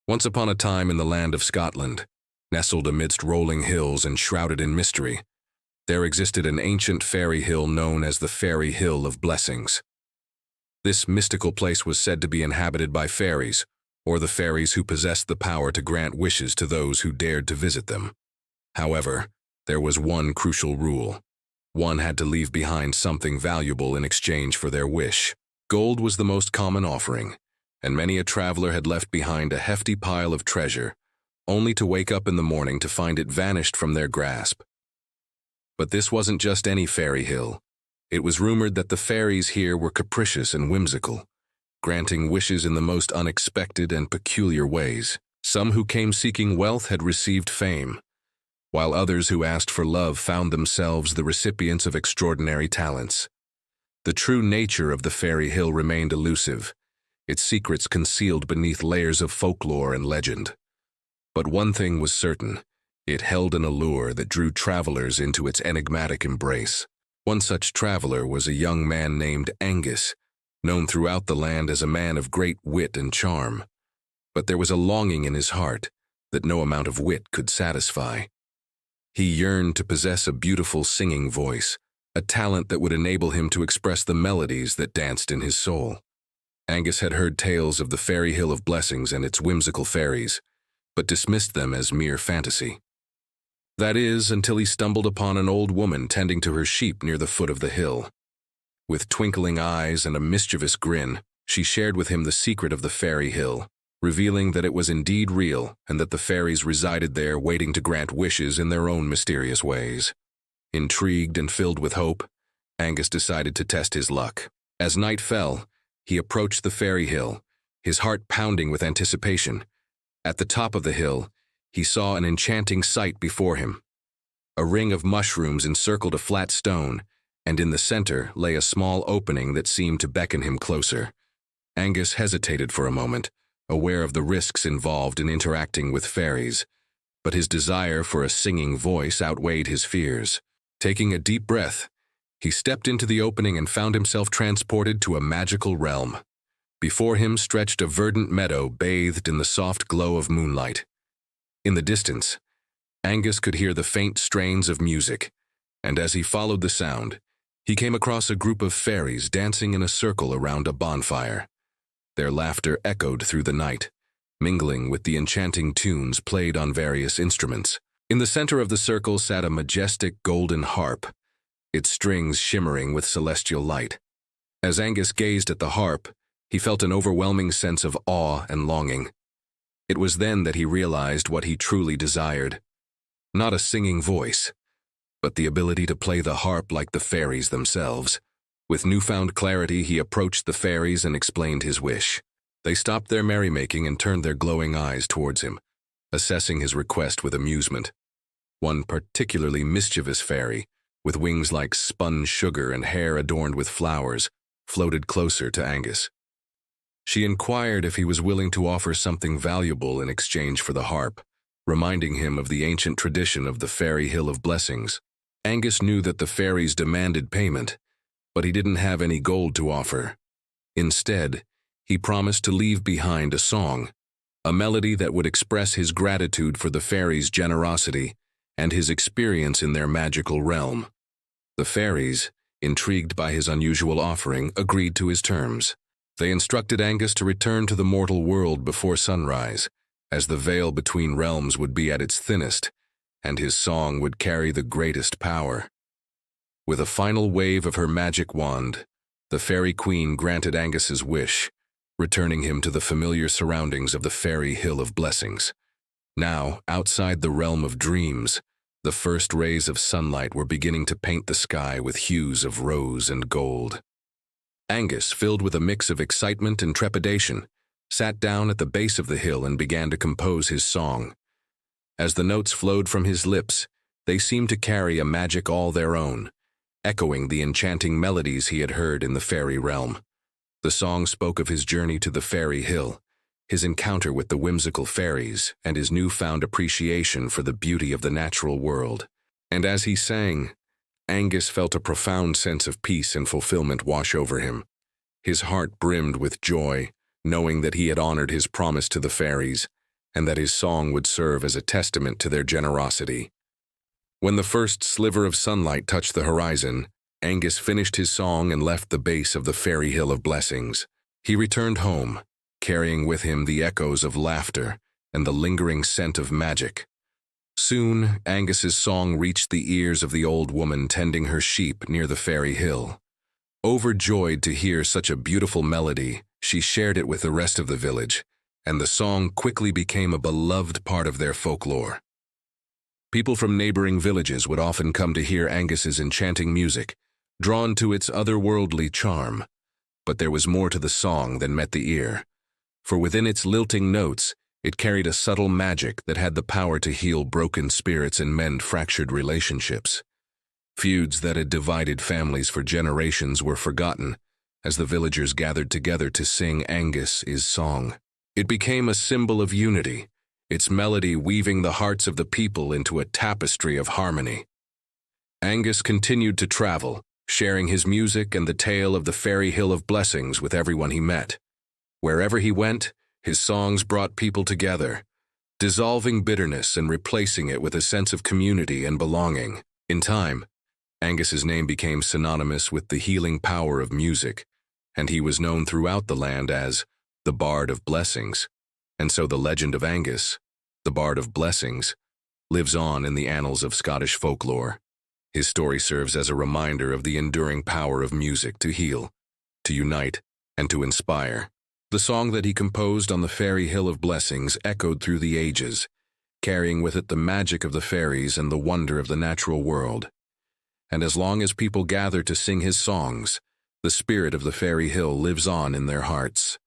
Once upon a time in the land of Scotland, nestled amidst rolling hills and shrouded in mystery, there existed an ancient fairy hill known as the Fairy Hill of Blessings. This mystical place was said to be inhabited by fairies, or the fairies who possessed the power to grant wishes to those who dared to visit them. However, there was one crucial rule. One had to leave behind something valuable in exchange for their wish. Gold was the most common offering, and many a traveler had left behind a hefty pile of treasure, only to wake up in the morning to find it vanished from their grasp. But this wasn't just any fairy hill. It was rumored that the fairies here were capricious and whimsical, granting wishes in the most unexpected and peculiar ways. Some who came seeking wealth had received fame, while others who asked for love found themselves the recipients of extraordinary talents. The true nature of the fairy hill remained elusive, its secrets concealed beneath layers of folklore and legend. But one thing was certain: it held an allure that drew travelers into its enigmatic embrace. One such traveler was a young man named Angus, known throughout the land as a man of great wit and charm. But there was a longing in his heart that no amount of wit could satisfy. He yearned to possess a beautiful singing voice, a talent that would enable him to express the melodies that danced in his soul. Angus had heard tales of the Fairy Hill of Blessings and its whimsical fairies, but dismissed them as mere fantasy. That is, until he stumbled upon an old woman tending to her sheep near the foot of the hill. With twinkling eyes and a mischievous grin, she shared with him the secret of the Fairy Hill, revealing that it was indeed real and that the fairies resided there waiting to grant wishes in their own mysterious ways. Intrigued and filled with hope, Angus decided to test his luck. As night fell, he approached the Fairy Hill, his heart pounding with anticipation. At the top of the hill, he saw an enchanting sight before him. A ring of mushrooms encircled a flat stone, and in the center lay a small opening that seemed to beckon him closer. Angus hesitated for a moment, aware of the risks involved in interacting with fairies, but his desire for a singing voice outweighed his fears. Taking a deep breath, he stepped into the opening and found himself transported to a magical realm. Before him stretched a verdant meadow bathed in the soft glow of moonlight. In the distance, Angus could hear the faint strains of music, and as he followed the sound, he came across a group of fairies dancing in a circle around a bonfire. Their laughter echoed through the night, mingling with the enchanting tunes played on various instruments. In the center of the circle sat a majestic golden harp, its strings shimmering with celestial light. As Angus gazed at the harp, he felt an overwhelming sense of awe and longing. It was then that he realized what he truly desired. Not a singing voice, but the ability to play the harp like the fairies themselves. With newfound clarity, he approached the fairies and explained his wish. They stopped their merrymaking and turned their glowing eyes towards him, assessing his request with amusement. One particularly mischievous fairy, with wings like spun sugar and hair adorned with flowers, floated closer to Angus. She inquired if he was willing to offer something valuable in exchange for the harp, reminding him of the ancient tradition of the Fairy Hill of Blessings. Angus knew that the fairies demanded payment, but he didn't have any gold to offer. Instead, he promised to leave behind a song, a melody that would express his gratitude for the fairies' generosity and his experience in their magical realm. The fairies, intrigued by his unusual offering, agreed to his terms. They instructed Angus to return to the mortal world before sunrise, as the veil between realms would be at its thinnest, and his song would carry the greatest power. With a final wave of her magic wand, the Fairy Queen granted Angus's wish, returning him to the familiar surroundings of the Fairy Hill of Blessings. Now, outside the realm of dreams, the first rays of sunlight were beginning to paint the sky with hues of rose and gold. Angus, filled with a mix of excitement and trepidation, sat down at the base of the hill and began to compose his song. As the notes flowed from his lips, they seemed to carry a magic all their own, echoing the enchanting melodies he had heard in the fairy realm. The song spoke of his journey to the Fairy Hill, his encounter with the whimsical fairies, and his newfound appreciation for the beauty of the natural world. And as he sang, Angus felt a profound sense of peace and fulfillment wash over him. His heart brimmed with joy, knowing that he had honored his promise to the fairies, and that his song would serve as a testament to their generosity. When the first sliver of sunlight touched the horizon, Angus finished his song and left the base of the fairy hill of blessings. He returned home, carrying with him the echoes of laughter and the lingering scent of magic. Soon, Angus's song reached the ears of the old woman tending her sheep near the fairy hill. Overjoyed to hear such a beautiful melody, she shared it with the rest of the village, and the song quickly became a beloved part of their folklore. People from neighboring villages would often come to hear Angus's enchanting music, drawn to its otherworldly charm. But there was more to the song than met the ear, for within its lilting notes, it carried a subtle magic that had the power to heal broken spirits and mend fractured relationships. Feuds that had divided families for generations were forgotten as the villagers gathered together to sing Angus's song. It became a symbol of unity, its melody weaving the hearts of the people into a tapestry of harmony. Angus continued to travel, sharing his music and the tale of the fairy hill of blessings with everyone he met. Wherever he went, his songs brought people together, dissolving bitterness and replacing it with a sense of community and belonging. In time, Angus's name became synonymous with the healing power of music, and he was known throughout the land as the Bard of Blessings. And so the legend of Angus, the Bard of Blessings, lives on in the annals of Scottish folklore. His story serves as a reminder of the enduring power of music to heal, to unite, and to inspire. The song that he composed on the fairy hill of blessings echoed through the ages, carrying with it the magic of the fairies and the wonder of the natural world. And as long as people gather to sing his songs, the spirit of the fairy hill lives on in their hearts.